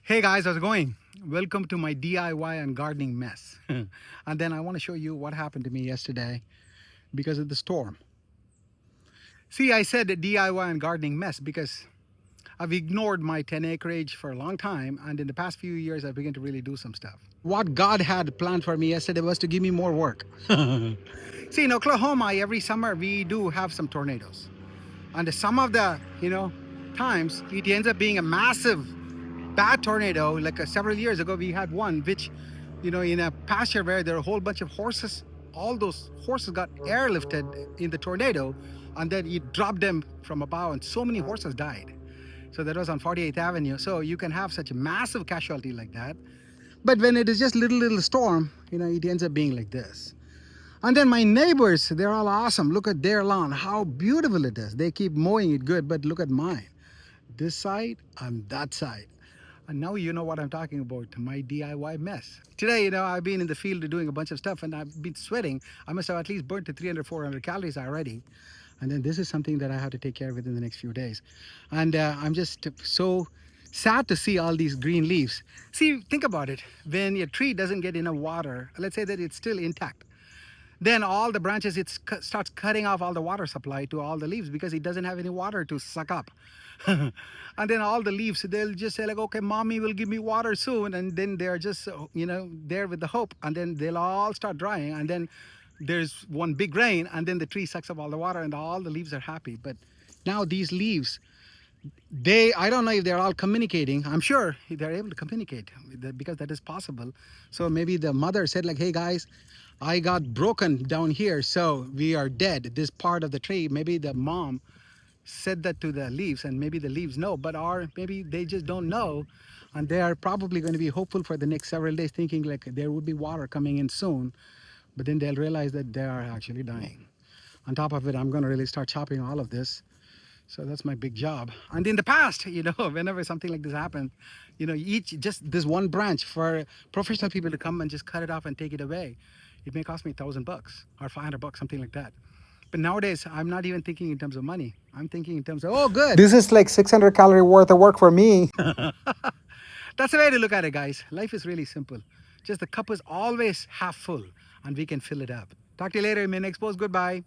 Hey guys, how's it going? Welcome to my DIY and gardening mess. And then I want to show you what happened to me yesterday because of the storm. See, I said DIY and gardening mess because I've ignored my 10 acreage for a long time, and in the past few years, I've begun to really do some stuff. What God had planned for me yesterday was to give me more work. See, in Oklahoma, every summer we do have some tornadoes. And some of the, times it ends up being a massive bad tornado. Like several years ago, we had one which, in a pasture where there are a whole bunch of horses. All those horses got airlifted in the tornado, and then it dropped them from above, and so many horses died. So that was on 48th Avenue. So you can have such a massive casualty like that. But when it is just little storm, it ends up being like this. And then my neighbors, they're all awesome. Look at their lawn, how beautiful it is. They keep mowing it good, but look at mine. This side and that side. And now you know what I'm talking about, my DIY mess. Today, I've been in the field doing a bunch of stuff and I've been sweating. I must have at least burnt to 300, 400 calories already. And then this is something that I have to take care of within the next few days. And I'm just so sad to see all these green leaves. See, think about it. When your tree doesn't get enough water, let's say that it's still intact, then all the branches starts cutting off all the water supply to all the leaves because it doesn't have any water to suck up. And then all the leaves, they'll just say like, okay, mommy will give me water soon, and then they're just there with the hope, and then they'll all start drying, and then there's one big rain, and then the tree sucks up all the water and all the leaves are happy. But now these leaves, I don't know if they're all communicating. I'm sure they're able to communicate because that is possible. So maybe the mother said like, hey guys, I got broken down here, so we are dead, this part of the tree. Maybe the mom said that to the leaves, and maybe the leaves know, but or maybe they just don't know, and they are probably going to be hopeful for the next several days, thinking like there would be water coming in soon, but then they'll realize that they are actually dying. On top of it, I'm going to really start chopping all of this. So that's my big job. And in the past, whenever something like this happened, each just this one branch for professional people to come and just cut it off and take it away, it may cost me $1,000 or $500, something like that. But nowadays, I'm not even thinking in terms of money. I'm thinking in terms of, oh, good. This is like 600 calorie worth of work for me. That's the way to look at it, guys. Life is really simple. Just the cup is always half full, and we can fill it up. Talk to you later in my next post. Goodbye.